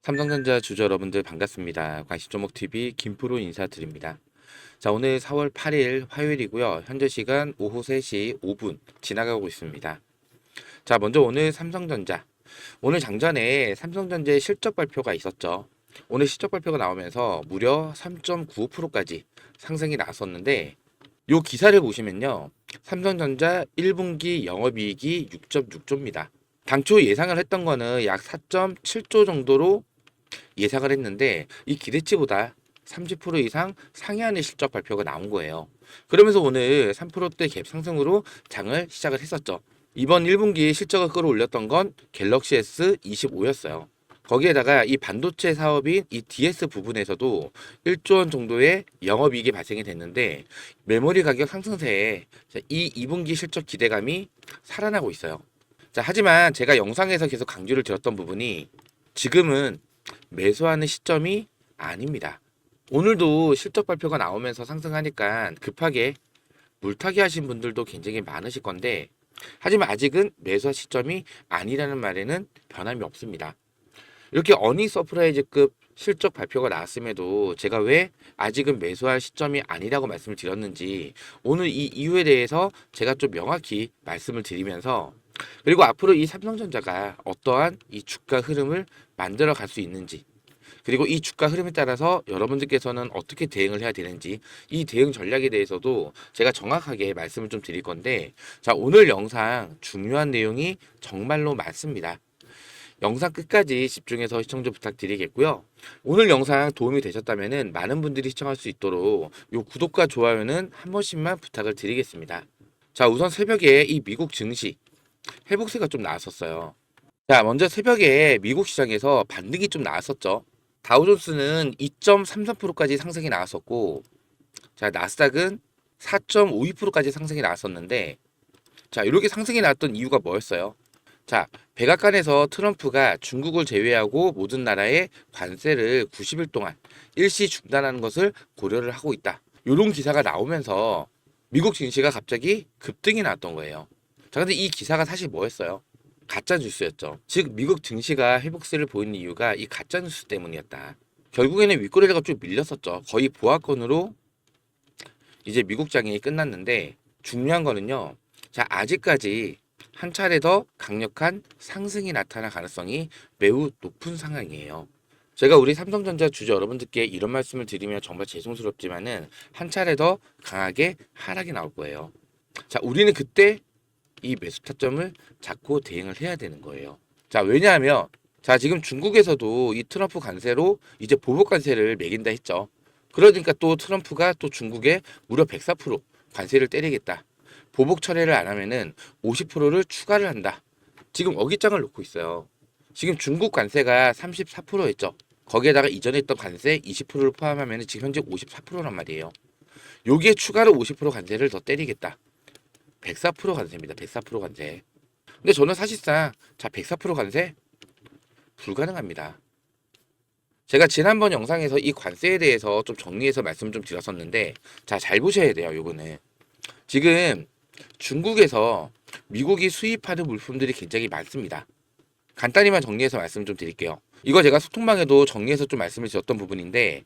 삼성전자 주주 여러분들 반갑습니다. 관심종목TV 김프로 인사드립니다. 자, 오늘 4월 8일 화요일이고요. 현재 시간 오후 3시 5분 지나가고 있습니다. 자, 먼저 오늘 삼성전자. 오늘 장전에 삼성전자의 실적 발표가 있었죠. 오늘 실적 발표가 나오면서 무려 3.95%까지 상승이 나왔었는데 이 기사를 보시면요. 삼성전자 1분기 영업이익이 6.6조입니다. 당초 예상을 했던 거는 약 4.7조 정도로 예상을 했는데 이 기대치보다 30% 이상 상회하는 실적 발표가 나온 거예요. 그러면서 오늘 3%대 갭 상승으로 장을 시작을 했었죠. 이번 1분기 실적을 끌어올렸던 건 갤럭시 S25였어요. 거기에다가 이 반도체 사업인 이 DS 부분에서도 1조 원 정도의 영업이익이 발생이 됐는데 메모리 가격 상승세에 이 2분기 실적 기대감이 살아나고 있어요. 자, 하지만 제가 영상에서 계속 강조를 드렸던 부분이 지금은 매수하는 시점이 아닙니다. 오늘도 실적 발표가 나오면서 상승하니까 급하게 물타기 하신 분들도 굉장히 많으실 건데 하지만 아직은 매수할 시점이 아니라는 말에는 변함이 없습니다. 이렇게 어닝 서프라이즈급 실적 발표가 나왔음에도 제가 왜 아직은 매수할 시점이 아니라고 말씀을 드렸는지 오늘 이 이유에 대해서 제가 좀 명확히 말씀을 드리면서 그리고 앞으로 이 삼성전자가 어떠한 이 주가 흐름을 만들어 갈 수 있는지 그리고 이 주가 흐름에 따라서 여러분들께서는 어떻게 대응을 해야 되는지 이 대응 전략에 대해서도 제가 정확하게 말씀을 좀 드릴 건데 자, 오늘 영상 중요한 내용이 정말로 많습니다. 영상 끝까지 집중해서 시청 좀 부탁드리겠고요. 오늘 영상 도움이 되셨다면 많은 분들이 시청할 수 있도록 요 구독과 좋아요는 한 번씩만 부탁을 드리겠습니다. 자, 우선 새벽에 이 미국 증시 회복세가 좀 나왔었어요. 자, 먼저 새벽에 미국 시장에서 반등이 좀 나왔었죠. 다우존스는 2.33%까지 상승이 나왔었고, 자, 나스닥은 4.52%까지 상승이 나왔었는데, 자, 이렇게 상승이 나왔던 이유가 뭐였어요? 자, 백악관에서 트럼프가 중국을 제외하고 모든 나라에 관세를 90일 동안 일시 중단하는 것을 고려를 하고 있다. 이런 기사가 나오면서 미국 증시가 갑자기 급등이 나왔던 거예요. 자, 근데 이 기사가 사실 뭐였어요? 가짜 뉴스였죠. 즉 미국 증시가 회복세를 보이는 이유가 이 가짜 뉴스 때문이었다. 결국에는 윗꼬리가 좀 밀렸었죠. 거의 보합권으로 이제 미국장이 끝났는데 중요한 거는요. 자, 아직까지 한 차례 더 강력한 상승이 나타날 가능성이 매우 높은 상황이에요. 제가 우리 삼성전자 주주 여러분들께 이런 말씀을 드리면 정말 죄송스럽지만은 한 차례 더 강하게 하락이 나올 거예요. 자, 우리는 그때 이 매수 타점을 잡고 대응을 해야 되는 거예요. 자, 왜냐하면 자, 지금 중국에서도 이 트럼프 관세로 이제 보복 관세를 매긴다 했죠. 그러니까 또 트럼프가 또 중국에 무려 104% 관세를 때리겠다. 보복 철회를 안 하면은 50%를 추가를 한다. 지금 어깃장을 놓고 있어요. 지금 중국 관세가 34%였죠. 거기에다가 이전에 있던 관세 20%를 포함하면 지금 현재 54%란 말이에요. 여기에 추가로 50% 관세를 더 때리겠다. 104% 관세입니다. 104% 관세. 근데 저는 사실상 자 104% 관세 불가능합니다. 제가 지난번 영상에서 이 관세에 대해서 좀 정리해서 말씀 좀 드렸었는데 자 잘 보셔야 돼요. 요거는 지금 중국에서 미국이 수입하는 물품들이 굉장히 많습니다. 간단히만 정리해서 말씀 좀 드릴게요. 이거 제가 소통방에도 정리해서 좀 말씀을 드렸던 부분인데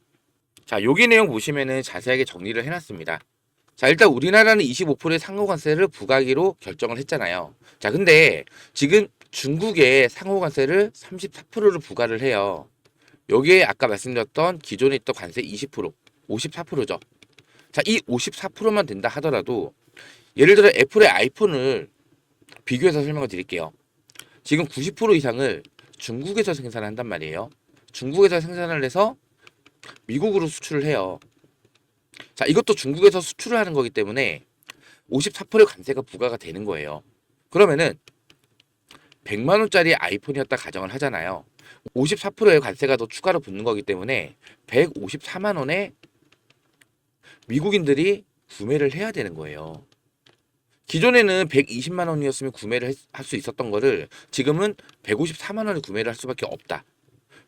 자 여기 내용 보시면은 자세하게 정리를 해놨습니다. 자, 일단 우리나라는 25%의 상호관세를 부과하기로 결정을 했잖아요. 자, 근데 지금 중국에 상호관세를 34%를 부과를 해요. 여기에 아까 말씀드렸던 기존에 있던 관세 20%, 54%죠. 자, 이 54%만 된다 하더라도 예를 들어 애플의 아이폰을 비교해서 설명을 드릴게요. 지금 90% 이상을 중국에서 생산을 한단 말이에요. 중국에서 생산을 해서 미국으로 수출을 해요. 자, 이것도 중국에서 수출을 하는 거기 때문에 54%의 관세가 부과가 되는 거예요. 그러면은 100만 원짜리 아이폰이었다 가정을 하잖아요. 54%의 관세가 더 추가로 붙는 거기 때문에 154만 원에 미국인들이 구매를 해야 되는 거예요. 기존에는 120만 원이었으면 구매를 할 수 있었던 거를 지금은 154만 원에 구매를 할 수밖에 없다.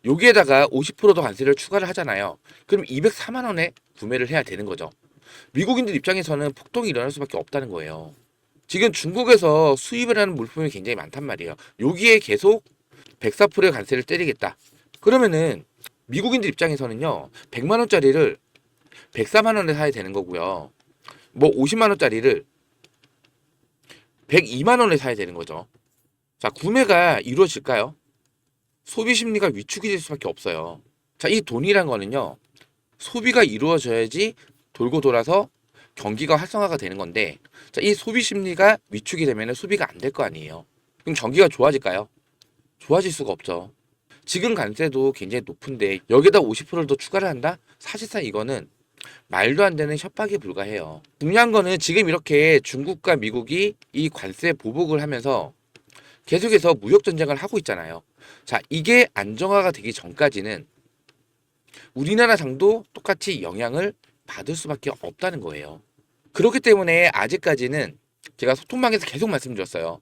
여기에다가 50%더 관세를 추가를 하잖아요. 그럼 204만 원에 구매를 해야 되는 거죠. 미국인들 입장에서는 폭동이 일어날 수밖에 없다는 거예요. 지금 중국에서 수입을 하는 물품이 굉장히 많단 말이에요. 여기에 계속 104%의 관세를 때리겠다. 그러면은 미국인들 입장에서는요. 100만 원짜리를 104만 원에 사야 되는 거고요. 뭐 50만 원짜리를 102만 원에 사야 되는 거죠. 자, 구매가 이루어질까요? 소비 심리가 위축이 될 수밖에 없어요. 자, 이 돈이란 거는요. 소비가 이루어져야지 돌고 돌아서 경기가 활성화가 되는 건데, 자, 이 소비 심리가 위축이 되면 소비가 안 될 거 아니에요. 그럼 경기가 좋아질까요? 좋아질 수가 없죠. 지금 관세도 굉장히 높은데 여기다 50%를 더 추가를 한다? 사실상 이거는 말도 안 되는 협박에 불과해요. 중요한 거는 지금 이렇게 중국과 미국이 이 관세 보복을 하면서 계속해서 무역 전쟁을 하고 있잖아요. 자, 이게 안정화가 되기 전까지는 우리나라 장도 똑같이 영향을 받을 수밖에 없다는 거예요. 그렇기 때문에 아직까지는 제가 소통방에서 계속 말씀드렸어요.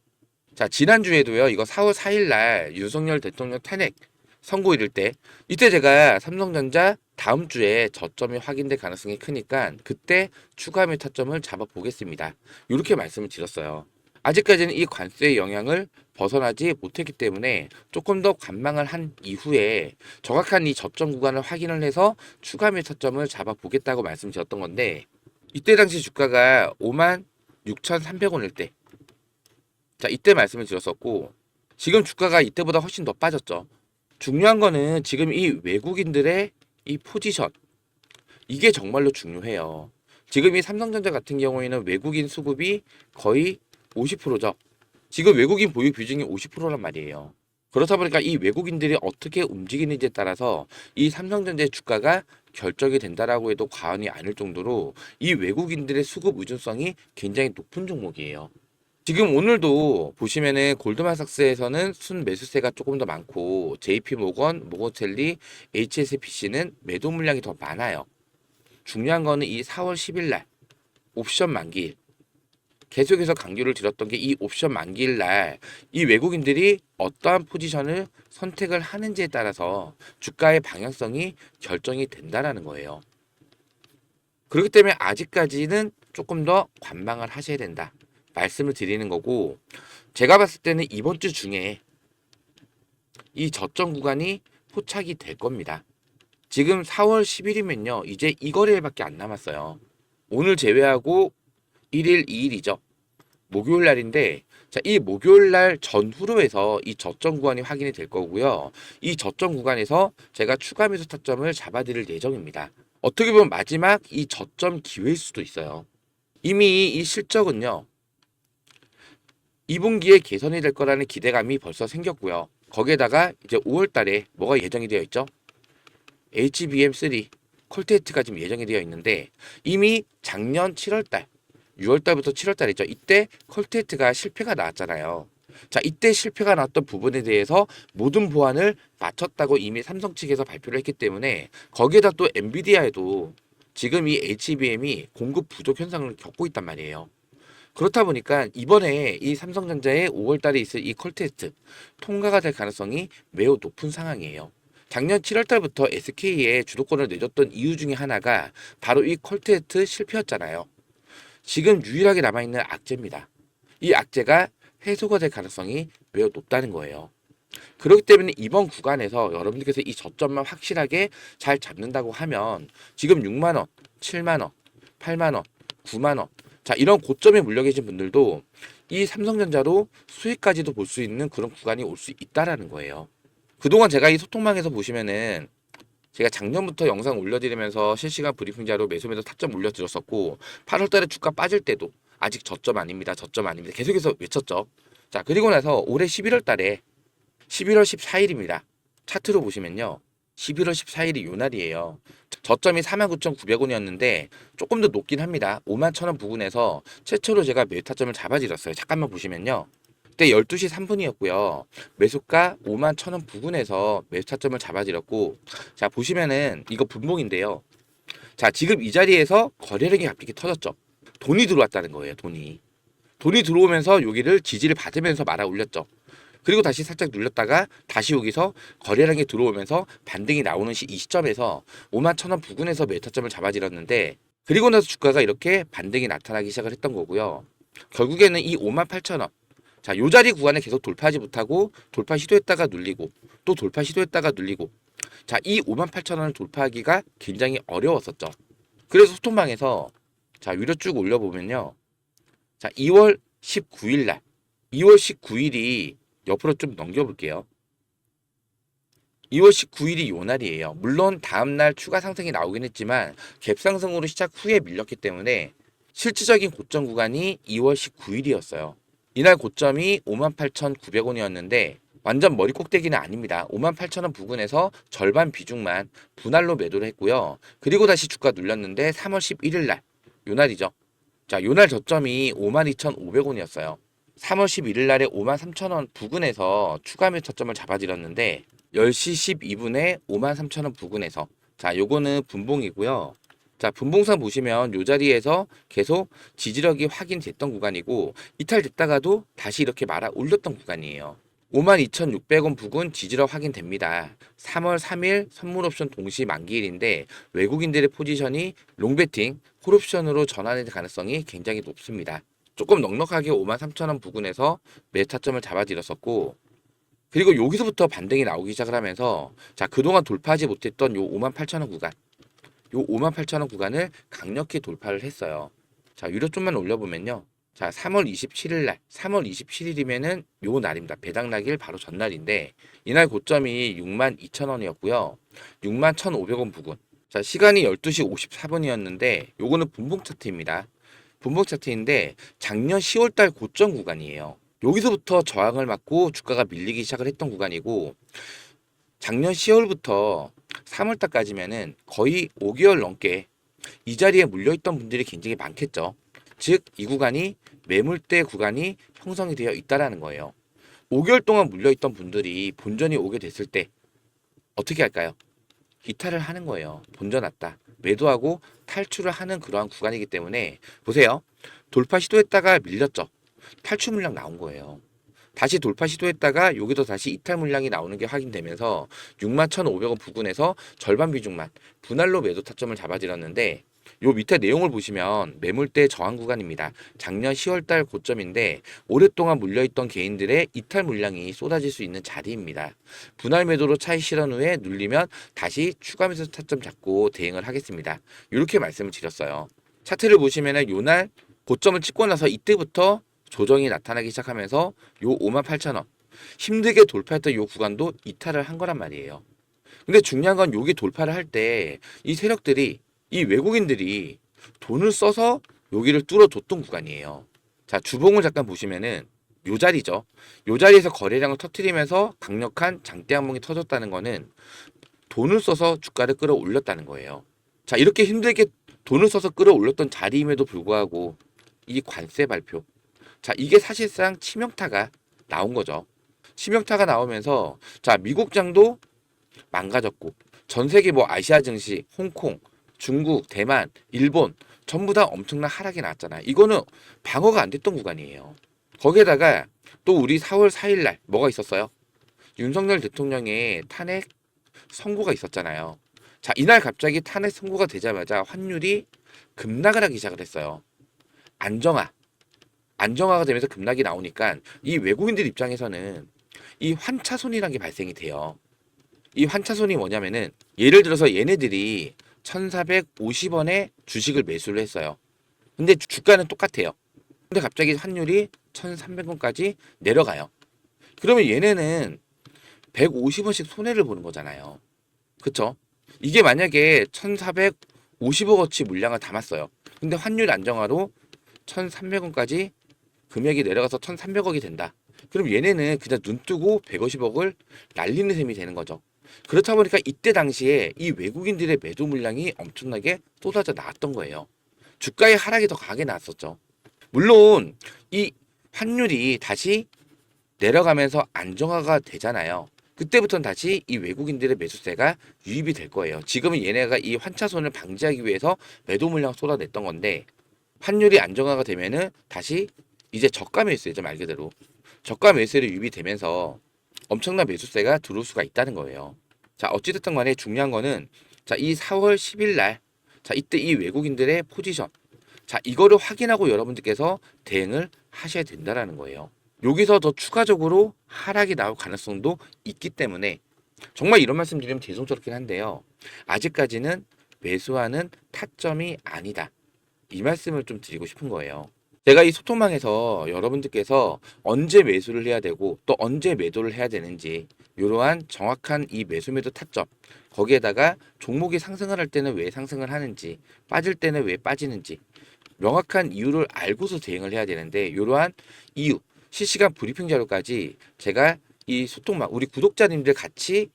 자, 지난주에도요, 이거 4월 4일 날 윤석열 대통령 탄핵 선고일일 때, 이때 제가 삼성전자 다음 주에 저점이 확인될 가능성이 크니까 그때 추가 매수 타점을 잡아보겠습니다. 이렇게 말씀을 드렸어요. 아직까지는 이 관세의 영향을 벗어나지 못했기 때문에 조금 더 관망을 한 이후에 정확한 이 저점 구간을 확인을 해서 추가 매수 타점을 잡아보겠다고 말씀드렸던 건데, 이때 당시 주가가 56,300원일 때, 자, 이때 말씀을 드렸었고, 지금 주가가 이때보다 훨씬 더 빠졌죠. 중요한 거는 지금 이 외국인들의 이 포지션, 이게 정말로 중요해요. 지금 이 삼성전자 같은 경우에는 외국인 수급이 거의 50%죠. 지금 외국인 보유 비중이 50%란 말이에요. 그렇다 보니까 이 외국인들이 어떻게 움직이는지에 따라서 이 삼성전자의 주가가 결정이 된다라고 해도 과언이 아닐 정도로 이 외국인들의 수급 의존성이 굉장히 높은 종목이에요. 지금 오늘도 보시면은 골드만삭스에서는 순 매수세가 조금 더 많고 JP모건, 모건스탠리, HSBC는 매도 물량이 더 많아요. 중요한 거는 이 4월 10일 날 옵션 만기일, 계속해서 강조를 드렸던 게 이 옵션 만기일 날 이 외국인들이 어떠한 포지션을 선택을 하는지에 따라서 주가의 방향성이 결정이 된다라는 거예요. 그렇기 때문에 아직까지는 조금 더 관망을 하셔야 된다 말씀을 드리는 거고, 제가 봤을 때는 이번 주 중에 이 저점 구간이 포착이 될 겁니다. 지금 4월 10일이면요 이제 이 거래일밖에 안 남았어요. 오늘 제외하고 1일, 2일이죠. 목요일 날인데, 자, 이 목요일 날 전후로 해서 이 저점 구간이 확인이 될 거고요. 이 저점 구간에서 제가 추가 매수 타점을 잡아드릴 예정입니다. 어떻게 보면 마지막 이 저점 기회일 수도 있어요. 이미 이 실적은요, 2분기에 개선이 될 거라는 기대감이 벌써 생겼고요. 거기에다가 이제 5월 달에 뭐가 예정이 되어 있죠? HBM3 콜테스트가 지금 예정이 되어 있는데, 이미 작년 7월 달 6월 달부터 7월 달이죠. 이때 컬테스트가 실패가 나왔잖아요. 자, 이때 실패가 나왔던 부분에 대해서 모든 보완을 마쳤다고 이미 삼성 측에서 발표를 했기 때문에, 거기에다 또 엔비디아에도 지금 이 HBM이 공급 부족 현상을 겪고 있단 말이에요. 그렇다 보니까 이번에 이 삼성전자의 5월 달에 있을 이 컬테스트 통과가 될 가능성이 매우 높은 상황이에요. 작년 7월 달부터 SK에 주도권을 내줬던 이유 중에 하나가 바로 이 컬테스트 실패였잖아요. 지금 유일하게 남아있는 악재입니다. 이 악재가 해소가 될 가능성이 매우 높다는 거예요. 그렇기 때문에 이번 구간에서 여러분들께서 이 저점만 확실하게 잘 잡는다고 하면 지금 6만원, 7만원, 8만원, 9만원, 자, 이런 고점에 물려 계신 분들도 이 삼성전자로 수익까지도 볼 수 있는 그런 구간이 올 수 있다라는 거예요. 그동안 제가 이 소통망에서 보시면은 제가 작년부터 영상 올려드리면서 실시간 브리핑자로 매수매도 타점 올려드렸었고, 8월달에 주가 빠질 때도 아직 저점 아닙니다, 저점 아닙니다 계속해서 외쳤죠. 자, 그리고 나서 올해 11월달에 11월 14일입니다. 차트로 보시면요, 11월 14일이 요 날이에요. 저점이 49,900원이었는데 조금 더 높긴 합니다. 51,000원 부근에서 최초로 제가 매수 타점을 잡아드렸어요. 잠깐만 보시면요, 그때 12시 3분이었고요. 매수가 51,000원 부근에서 매수 타점을 잡아드렸고, 자, 보시면은 이거 분봉인데요. 자, 지금 이 자리에서 거래량이 갑자기 터졌죠. 돈이 들어왔다는 거예요. 돈이 들어오면서 여기를 지지를 받으면서 말아 올렸죠. 그리고 다시 살짝 눌렸다가 다시 여기서 거래량이 들어오면서 반등이 나오는 이 시점에서 51,000원 부근에서 매수 타점을 잡아드렸는데, 그리고 나서 주가가 이렇게 반등이 나타나기 시작을 했던 거고요. 결국에는 이 58,000원, 자, 요 자리 구간에 계속 돌파하지 못하고 돌파 시도했다가 눌리고 또 돌파 시도했다가 눌리고, 자, 이 58,000원을 돌파하기가 굉장히 어려웠었죠. 그래서 소통방에서 자, 위로 쭉 올려보면요. 자, 2월 19일 날, 2월 19일이 옆으로 좀 넘겨볼게요. 2월 19일이 요 날이에요. 물론 다음날 추가 상승이 나오긴 했지만 갭 상승으로 시작 후에 밀렸기 때문에 실질적인 고점 구간이 2월 19일이었어요. 이날 고점이 58,900원이었는데 완전 머리 꼭대기는 아닙니다. 58,000원 부근에서 절반 비중만 분할로 매도를 했고요. 그리고 다시 주가 눌렸는데 3월 11일 날, 요 날이죠. 자, 요 날 저점이 52,500원이었어요. 3월 11일 날에 53,000원 부근에서 추가 매수 저점을 잡아들였는데 10시 12분에 53,000원 부근에서 자, 요거는 분봉이고요. 자, 분봉상 보시면 요 자리에서 계속 지지력이 확인됐던 구간이고 이탈됐다가도 다시 이렇게 말아 올렸던 구간이에요. 52,600원 부근 지지력 확인됩니다. 3월 3일 선물 옵션 동시 만기일인데 외국인들의 포지션이 롱베팅, 콜옵션으로 전환의 가능성이 굉장히 높습니다. 조금 넉넉하게 53,000원 부근에서 매수 타점을 잡아들였었고 그리고 여기서부터 반등이 나오기 시작을 하면서 자, 그동안 돌파하지 못했던 요 58,000원 구간 요 58,000원 구간을 강력히 돌파를 했어요. 자, 위로 좀만 올려보면요. 자, 3월 27일 날, 3월 27일이면은 요 날입니다. 배당 날길 바로 전날인데 이날 고점이 62,000원이었고요. 61,500원 부근. 자, 시간이 12시 54분이었는데 요거는 분봉 차트입니다. 분봉 차트인데 작년 10월 달 고점 구간이에요. 여기서부터 저항을 맞고 주가가 밀리기 시작을 했던 구간이고 작년 10월부터 3월달까지면은 거의 5개월 넘게 이 자리에 물려있던 분들이 굉장히 많겠죠. 즉, 이 구간이 매물대 구간이 형성이 되어 있다라는 거예요. 5개월 동안 물려있던 분들이 본전이 오게 됐을 때 어떻게 할까요? 이탈을 하는 거예요. 본전 왔다. 매도하고 탈출을 하는 그러한 구간이기 때문에 보세요. 돌파 시도했다가 밀렸죠. 탈출 물량 나온 거예요. 다시 돌파 시도했다가 여기도 다시 이탈 물량이 나오는 게 확인되면서 61,500원 부근에서 절반 비중만 분할로 매도 타점을 잡아들였는데 요 밑에 내용을 보시면 매물대 저항 구간입니다. 작년 10월달 고점인데 오랫동안 물려있던 개인들의 이탈 물량이 쏟아질 수 있는 자리입니다. 분할 매도로 차익 실현 후에 눌리면 다시 추가 매수 타점 잡고 대응을 하겠습니다. 이렇게 말씀을 드렸어요. 차트를 보시면은 요날 고점을 찍고 나서 이때부터 조정이 나타나기 시작하면서 요 58,000원 힘들게 돌파했던 요 구간도 이탈을 한 거란 말이에요. 근데 중요한 건 여기 돌파를 할 때 이 세력들이 이 외국인들이 돈을 써서 여기를 뚫어줬던 구간이에요. 자, 주봉을 잠깐 보시면은 요 자리죠. 요 자리에서 거래량을 터트리면서 강력한 장대 항목이 터졌다는 거는 돈을 써서 주가를 끌어올렸다는 거예요. 자, 이렇게 힘들게 돈을 써서 끌어올렸던 자리임에도 불구하고 이 관세 발표 자, 이게 사실상 치명타가 나온 거죠. 치명타가 나오면서 자, 미국장도 망가졌고 전 세계 뭐 아시아 증시, 홍콩, 중국, 대만, 일본 전부 다 엄청난 하락이 나왔잖아요. 이거는 방어가 안 됐던 구간이에요. 거기에다가 또 우리 4월 4일 날 뭐가 있었어요? 윤석열 대통령의 탄핵 선고가 있었잖아요. 자, 이날 갑자기 탄핵 선고가 되자마자 환율이 급락을 하기 시작을 했어요. 안정화가 되면서 급락이 나오니까 이 외국인들 입장에서는 이 환차손이라는 게 발생이 돼요. 이 환차손이 뭐냐면은 예를 들어서 얘네들이 1,450원에 주식을 매수를 했어요. 근데 주가는 똑같아요. 근데 갑자기 환율이 1,300원까지 내려가요. 그러면 얘네는 150원씩 손해를 보는 거잖아요. 그쵸? 이게 만약에 1,450억어치 물량을 담았어요. 근데 환율 안정화로 1,300원까지 금액이 내려가서 1,300억이 된다. 그럼 얘네는 그냥 눈 뜨고 150억을 날리는 셈이 되는 거죠. 그렇다 보니까 이때 당시에 이 외국인들의 매도 물량이 엄청나게 쏟아져 나왔던 거예요. 주가의 하락이 더 강하게 나왔었죠. 물론 이 환율이 다시 내려가면서 안정화가 되잖아요. 그때부터는 다시 이 외국인들의 매수세가 유입이 될 거예요. 지금은 얘네가 이 환차손을 방지하기 위해서 매도 물량을 쏟아냈던 건데 환율이 안정화가 되면은 다시 이제 저가 매수세죠, 말 그대로. 저가 매수세로 유입이 되면서 엄청난 매수세가 들어올 수가 있다는 거예요. 자, 어찌됐든 간에 중요한 거는 자, 이 4월 10일 날 자, 이때 이 외국인들의 포지션 자, 이거를 확인하고 여러분들께서 대응을 하셔야 된다라는 거예요. 여기서 더 추가적으로 하락이 나올 가능성도 있기 때문에 정말 이런 말씀 드리면 죄송스럽긴 한데요. 아직까지는 매수하는 타점이 아니다. 이 말씀을 좀 드리고 싶은 거예요. 제가 이 소통망에서 여러분들께서 언제 매수를 해야 되고 또 언제 매도를 해야 되는지 이러한 정확한 이 매수 매도 타점, 거기에다가 종목이 상승을 할 때는 왜 상승을 하는지, 빠질 때는 왜 빠지는지 명확한 이유를 알고서 대응을 해야 되는데, 이러한 이유, 실시간 브리핑 자료까지 제가 이 소통망, 우리 구독자님들 같이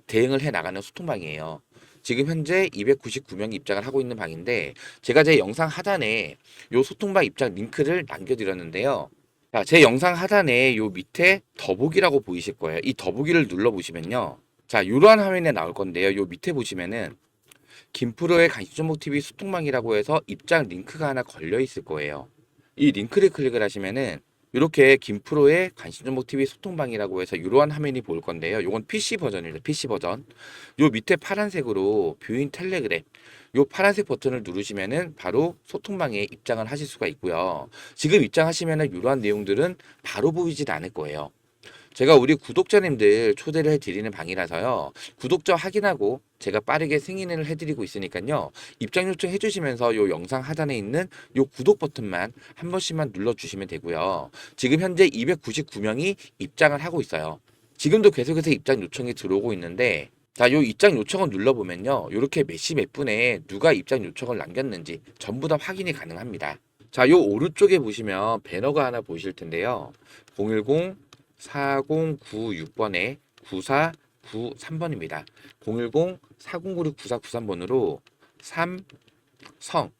대응을 해 나가는 소통방이에요. 지금 현재 299명이 입장을 하고 있는 방인데, 제가 제 영상 하단에 요 소통방 입장 링크를 남겨드렸는데요. 자, 제 영상 하단에 요 밑에 더보기라고 보이실 거예요. 이 더보기를 눌러보시면요. 자, 이러한 화면에 나올 건데요. 요 밑에 보시면은 김프로의 간식종목TV 소통방이라고 해서 입장 링크가 하나 걸려 있을 거예요. 이 링크를 클릭을 하시면은 이렇게 김프로의 간식종목TV 소통방이라고 해서 이러한 화면이 보일 건데요. 이건 PC 버전입니다. PC 버전. 요 밑에 파란색으로 뷰인 텔레그램, 요 파란색 버튼을 누르시면은 바로 소통방에 입장을 하실 수가 있고요. 지금 입장하시면은 이러한 내용들은 바로 보이진 않을 거예요. 제가 우리 구독자님들 초대를 해드리는 방이라서요. 구독자 확인하고 제가 빠르게 승인을 해드리고 있으니까요. 입장 요청 해주시면서 요 영상 하단에 있는 요 구독 버튼만 한 번씩만 눌러주시면 되고요. 지금 현재 299명이 입장을 하고 있어요. 지금도 계속해서 입장 요청이 들어오고 있는데, 자, 요 입장 요청을 눌러보면요. 요렇게 몇 시 몇 분에 누가 입장 요청을 남겼는지 전부 다 확인이 가능합니다. 자, 요 오른쪽에 보시면 배너가 하나 보이실 텐데요. 010 4096번에 9493번입니다. 010-4096-9493번으로 삼성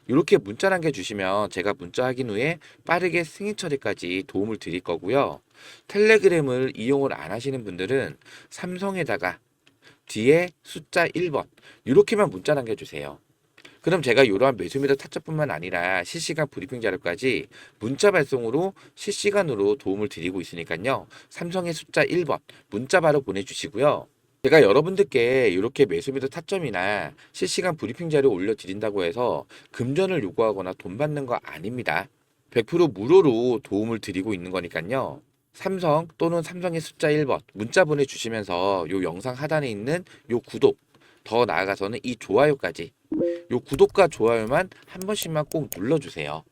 이렇게 문자 남겨주시면 제가 문자 확인 후에 빠르게 승인 처리까지 도움을 드릴 거고요. 텔레그램을 이용을 안 하시는 분들은 삼성에다가 뒤에 숫자 1번 이렇게만 문자 남겨주세요. 그럼 제가 이러한 매수매도 타점뿐만 아니라 실시간 브리핑 자료까지 문자 발송으로 실시간으로 도움을 드리고 있으니까요. 삼성의 숫자 1번 문자 바로 보내주시고요. 제가 여러분들께 이렇게 매수매도 타점이나 실시간 브리핑 자료 올려드린다고 해서 금전을 요구하거나 돈 받는 거 아닙니다. 100% 무료로 도움을 드리고 있는 거니까요. 삼성 또는 삼성의 숫자 1번 문자 보내주시면서 요 영상 하단에 있는 요 구독, 더 나아가서는 이 좋아요까지, 요 구독과 좋아요만 한 번씩만 꼭 눌러주세요.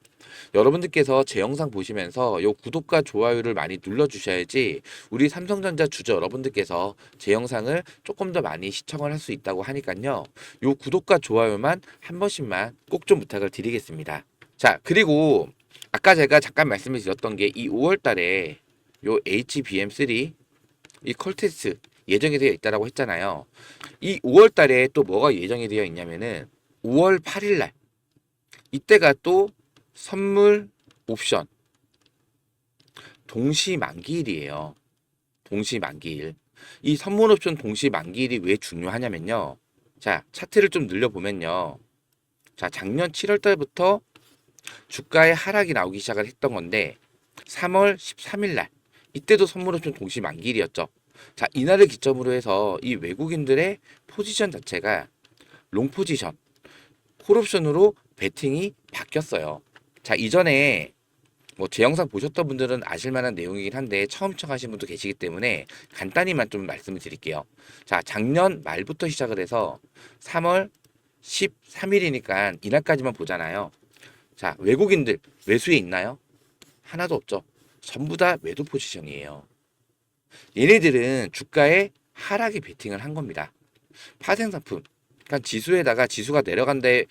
여러분들께서 제 영상 보시면서 요 구독과 좋아요를 많이 눌러주셔야지 우리 삼성전자 주주 여러분들께서 제 영상을 조금 더 많이 시청을 할 수 있다고 하니까요. 요 구독과 좋아요만 한 번씩만 꼭 좀 부탁을 드리겠습니다. 자, 그리고 아까 제가 잠깐 말씀을 드렸던 게 이 5월 달에 요 HBM3 이 컬테스트 예정이 되어 있다라고 했잖아요. 이 5월 달에 또 뭐가 예정이 되어 있냐면은 5월 8일 날 이때가 또 선물 옵션 동시 만기일이에요. 동시 만기일. 이 선물 옵션 동시 만기일이 왜 중요하냐면요. 자, 차트를 좀 늘려보면요. 자, 작년 7월 달부터 주가의 하락이 나오기 시작을 했던 건데 3월 13일 날 이때도 선물 옵션 동시 만기일이었죠. 자, 이날을 기점으로 해서 이 외국인들의 포지션 자체가 롱 포지션, 콜옵션으로 베팅이 바뀌었어요. 자, 이전에 뭐 제 영상 보셨던 분들은 아실 만한 내용이긴 한데 처음 시청하신 분도 계시기 때문에 간단히만 좀 말씀을 드릴게요. 자, 작년 말부터 시작을 해서 3월 13일이니까 이날까지만 보잖아요. 자, 외국인들 매수에 있나요? 하나도 없죠. 전부 다 매도 포지션이에요. 얘네들은 주가에 하락에 베팅을 한 겁니다. 파생상품, 그러니까 지수에다가 지수가 내려간데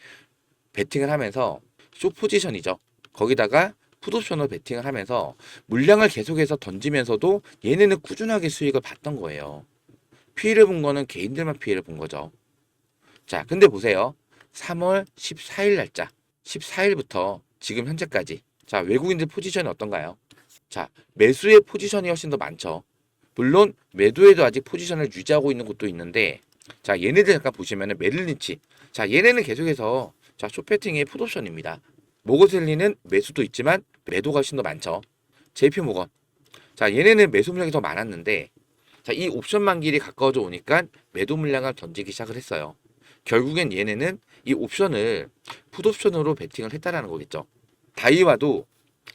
베팅을 하면서 숏 포지션이죠. 거기다가 풋옵션으로 베팅을 하면서 물량을 계속해서 던지면서도 얘네는 꾸준하게 수익을 봤던 거예요. 피해를 본 거는 개인들만 피해를 본 거죠. 자, 근데 보세요. 3월 14일 날짜, 14일부터 지금 현재까지. 자, 외국인들 포지션이 어떤가요? 자, 매수의 포지션이 훨씬 더 많죠. 물론 매도에도 아직 포지션을 유지하고 있는 곳도 있는데, 자, 얘네들 잠깐 보시면은 메릴린치. 자, 얘네는 계속해서 자, 숏배팅의 풋옵션입니다. 모건스탠리는 매수도 있지만 매도가 훨씬 더 많죠. JP모건. 자, 얘네는 매수 물량이 더 많았는데, 자, 이 옵션 만기일이 가까워져 오니까 매도 물량을 던지기 시작을 했어요. 결국엔 얘네는 이 옵션을 풋옵션으로 베팅을 했다라는 거겠죠. 다이와도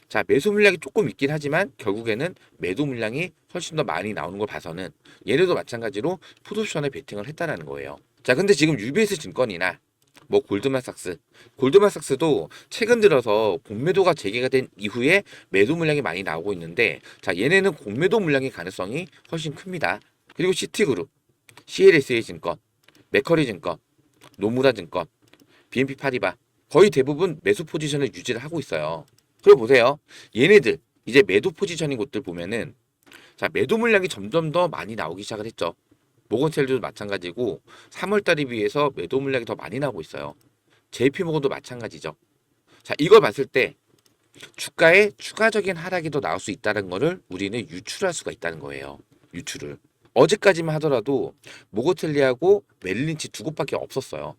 자, 매수 물량이 조금 있긴 하지만 결국에는 매도 물량이 훨씬 더 많이 나오는 걸 봐서는 얘네도 마찬가지로 풋옵션에 베팅을 했다라는 거예요. 자, 근데 지금 UBS 증권이나 뭐 골드만삭스도 최근 들어서 공매도가 재개가 된 이후에 매도 물량이 많이 나오고 있는데, 자, 얘네는 공매도 물량의 가능성이 훨씬 큽니다. 그리고 시티그룹, CLSA 증권, 맥커리 증권, 노무라 증권, BNP 파리바 거의 대부분 매수 포지션을 유지를 하고 있어요. 그리고 보세요. 얘네들 이제 매도 포지션인 곳들 보면은, 자, 매도 물량이 점점 더 많이 나오기 시작을 했죠. 모건스탠리도 마찬가지고 3월 달에 비해서 매도 물량이 더 많이 나오고 있어요. JP모건도 마찬가지죠. 자, 이걸 봤을 때 주가에 추가적인 하락이 더 나올 수 있다는 거를 우리는 유출할 수가 있다는 거예요. 유출을. 어제까지만 하더라도 모건스탠리하고 멜린치 두 곳밖에 없었어요.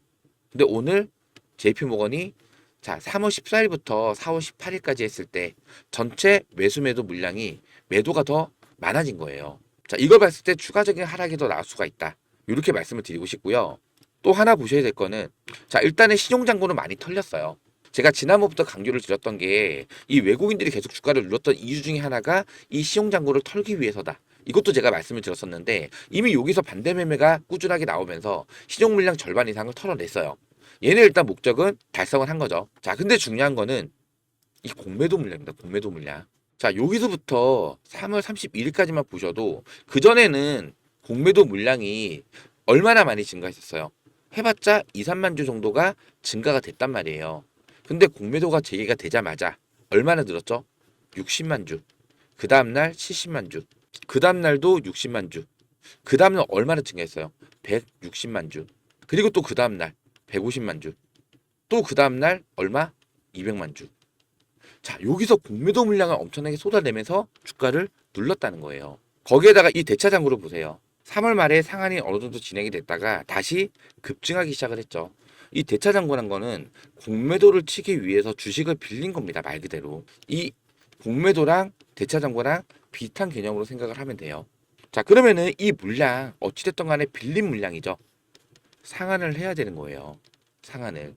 근데 오늘 JP모건이, 자, 3월 14일부터 4월 18일까지 했을 때 전체 매수 매도 물량이 매도가 더 많아진 거예요. 자, 이걸 봤을 때 추가적인 하락이 더 나올 수가 있다. 이렇게 말씀을 드리고 싶고요. 또 하나 보셔야 될 거는, 자, 일단은 신용장고는 많이 털렸어요. 제가 지난번부터 강조를 드렸던 게 이 외국인들이 계속 주가를 눌렀던 이유 중에 하나가 이 신용장고를 털기 위해서다. 이것도 제가 말씀을 드렸었는데 이미 여기서 반대 매매가 꾸준하게 나오면서 신용 물량 절반 이상을 털어냈어요. 얘네 일단 목적은 달성을 한 거죠. 자, 근데 중요한 거는 이 공매도 물량입니다. 공매도 물량. 자, 여기서부터 3월 31일까지만 보셔도 그전에는 공매도 물량이 얼마나 많이 증가했었어요. 해봤자 2, 3만 주 정도가 증가가 됐단 말이에요. 근데 공매도가 재개가 되자마자 얼마나 늘었죠? 60만 주. 그 다음날 70만 주. 그 다음날도 60만 주. 그 다음날 얼마나 증가했어요? 160만 주. 그리고 또 그 다음날 150만 주. 또 그 다음날 얼마? 200만 주. 자, 여기서 공매도 물량을 엄청나게 쏟아내면서 주가를 눌렀다는 거예요. 거기에다가 이 대차장구를 보세요. 3월 말에 상한이 어느 정도 진행이 됐다가 다시 급증하기 시작을 했죠. 이 대차장구란 거는 공매도를 치기 위해서 주식을 빌린 겁니다. 말 그대로. 이 공매도랑 대차장구랑 비슷한 개념으로 생각을 하면 돼요. 자, 그러면은 이 물량 어찌됐든 간에 빌린 물량이죠. 상한을 해야 되는 거예요. 상한을.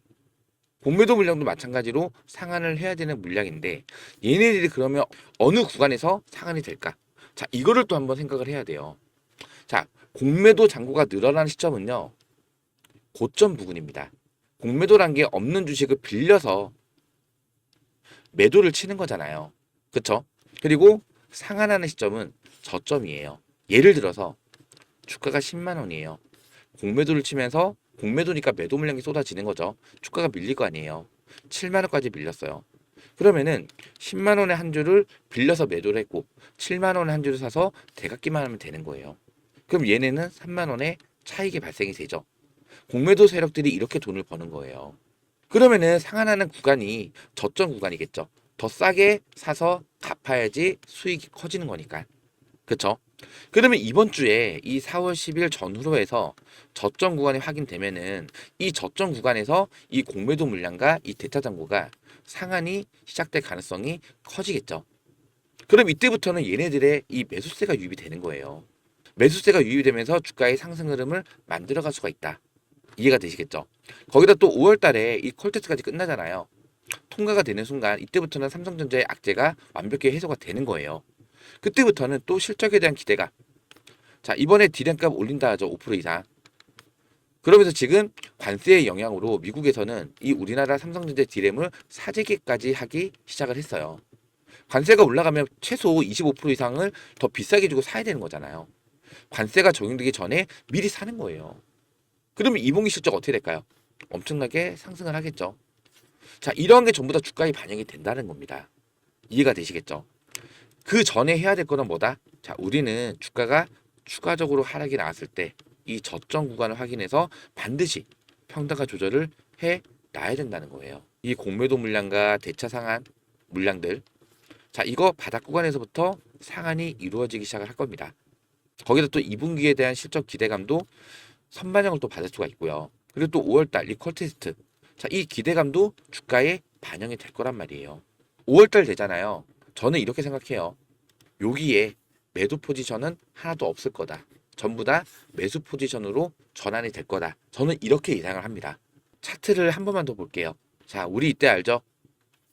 공매도 물량도 마찬가지로 상한을 해야 되는 물량인데 얘네들이 그러면 어느 구간에서 상한이 될까? 자, 이거를 또 한번 생각을 해야 돼요. 자, 공매도 잔고가 늘어나는 시점은요, 고점 부근입니다. 공매도란 게 없는 주식을 빌려서 매도를 치는 거잖아요. 그쵸? 그리고 상한하는 시점은 저점이에요. 예를 들어서 주가가 10만 원이에요. 공매도를 치면서, 공매도니까 매도 물량이 쏟아지는 거죠. 주가가 밀릴 거 아니에요. 7만 원까지 밀렸어요. 그러면은 10만 원의 한 주를 빌려서 매도를 했고 7만 원의 한 주를 사서 대갚기만 하면 되는 거예요. 그럼 얘네는 3만 원의 차익이 발생이 되죠. 공매도 세력들이 이렇게 돈을 버는 거예요. 그러면은 상한하는 구간이 저점 구간이겠죠. 더 싸게 사서 갚아야지 수익이 커지는 거니까. 그쵸? 그러면 이번 주에 이 4월 10일 전후로 해서 저점 구간이 확인되면은 이 저점 구간에서 이 공매도 물량과 이 대차장고가 상한이 시작될 가능성이 커지겠죠. 그럼 이때부터는 얘네들의 이 매수세가 유입이 되는 거예요. 매수세가 유입이 되면서 주가의 상승 흐름을 만들어갈 수가 있다. 이해가 되시겠죠? 거기다 또 5월 달에 이 콜테스트까지 끝나잖아요. 통과가 되는 순간 이때부터는 삼성전자의 악재가 완벽히 해소가 되는 거예요. 그때부터는 또 실적에 대한 기대가, 자, 이번에 디램값 올린다 하죠. 5% 이상. 그러면서 지금 관세의 영향으로 미국에서는 이 우리나라 삼성전자 디램을 사재기까지 하기 시작을 했어요. 관세가 올라가면 최소 25% 이상을 더 비싸게 주고 사야 되는 거잖아요. 관세가 적용되기 전에 미리 사는 거예요. 그러면 2분기 실적 어떻게 될까요? 엄청나게 상승을 하겠죠. 자, 이런 게 전부 다 주가에 반영이 된다는 겁니다. 이해가 되시겠죠? 그 전에 해야 될 거는 뭐다? 자, 우리는 주가가 추가적으로 하락이 나왔을 때 이 저점 구간을 확인해서 반드시 평단가 조절을 해 놔야 된다는 거예요. 이 공매도 물량과 대차 상한 물량들, 자, 이거 바닥 구간에서부터 상한이 이루어지기 시작을 할 겁니다. 거기다 또 2분기에 대한 실적 기대감도 선반영을 또 받을 수가 있고요. 그리고 또 5월달 리콜 테스트, 자, 이 기대감도 주가에 반영이 될 거란 말이에요. 5월달 되잖아요. 저는 이렇게 생각해요. 여기에 매도 포지션은 하나도 없을 거다. 전부 다 매수 포지션으로 전환이 될 거다. 저는 이렇게 예상을 합니다. 차트를 한 번만 더 볼게요. 자, 우리 이때 알죠?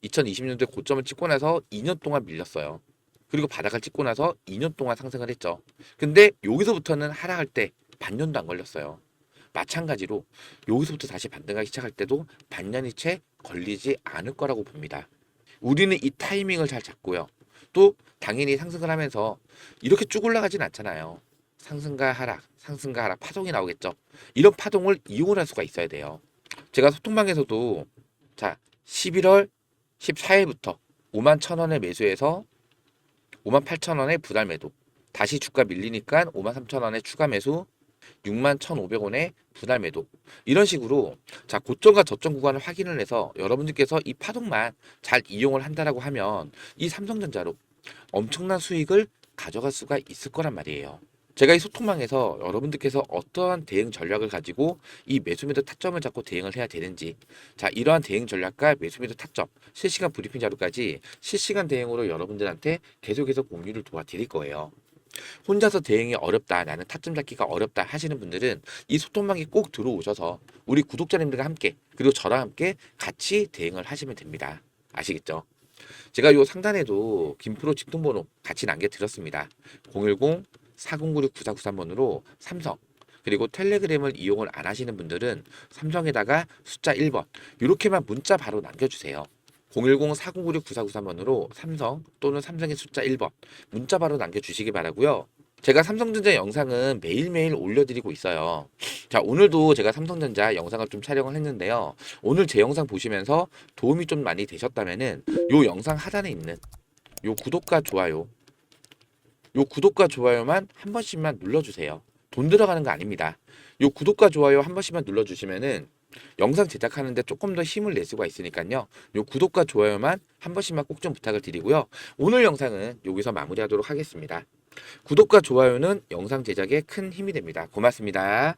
2020년도에 고점을 찍고 나서 2년 동안 밀렸어요. 그리고 바닥을 찍고 나서 2년 동안 상승을 했죠. 근데 여기서부터는 하락할 때 반년도 안 걸렸어요. 마찬가지로 여기서부터 다시 반등하기 시작할 때도 반년이 채 걸리지 않을 거라고 봅니다. 우리는 이 타이밍을 잘 잡고요. 또 당연히 상승을 하면서 이렇게 쭉 올라가진 않잖아요. 상승과 하락, 상승과 하락 파동이 나오겠죠. 이런 파동을 이용할 수가 있어야 돼요. 제가 소통방에서도 자 11월 14일부터 5만 1,000원에 매수해서 5만 8,000원에 분할 매도, 다시 주가 밀리니까 5만 3,000원에 추가 매수, 6만 1,500원에 분할 매도, 이런 식으로 자 고점과 저점 구간을 확인을 해서 여러분들께서 이 파동만 잘 이용을 한다라고 하면 이 삼성전자로 엄청난 수익을 가져갈 수가 있을 거란 말이에요. 제가 이 소통망에서 여러분들께서 어떠한 대응 전략을 가지고 이 매수매도 타점을 잡고 대응을 해야 되는지, 자 이러한 대응 전략과 매수매도 타점, 실시간 브리핑 자료까지 실시간 대응으로 여러분들한테 계속해서 공유를 도와드릴 거예요. 혼자서 대응이 어렵다, 나는 타점 잡기가 어렵다 하시는 분들은 이 소통망에 꼭 들어오셔서 우리 구독자님들과 함께, 그리고 저랑 함께 같이 대응을 하시면 됩니다. 아시겠죠? 제가 요 상단에도 김프로 직통번호 같이 남겨드렸습니다. 010-4096-9493번으로 삼성, 그리고 텔레그램을 이용을 안 하시는 분들은 삼성에다가 숫자 1번 이렇게만 문자 바로 남겨주세요. 010-4096-9493번으로 삼성 또는 삼성의 숫자 1번 문자 바로 남겨주시기 바라고요. 제가 삼성전자 영상은 매일매일 올려드리고 있어요. 자, 오늘도 제가 삼성전자 영상을 좀 촬영을 했는데요. 오늘 제 영상 보시면서 도움이 좀 많이 되셨다면은 요 영상 하단에 있는 요 구독과 좋아요, 요 구독과 좋아요만 한 번씩만 눌러주세요. 돈 들어가는 거 아닙니다. 요 구독과 좋아요 한 번씩만 눌러주시면은 영상 제작하는데 조금 더 힘을 낼 수가 있으니까요. 요 구독과 좋아요만 한 번씩만 꼭 좀 부탁을 드리고요. 오늘 영상은 여기서 마무리하도록 하겠습니다. 구독과 좋아요는 영상 제작에 큰 힘이 됩니다. 고맙습니다.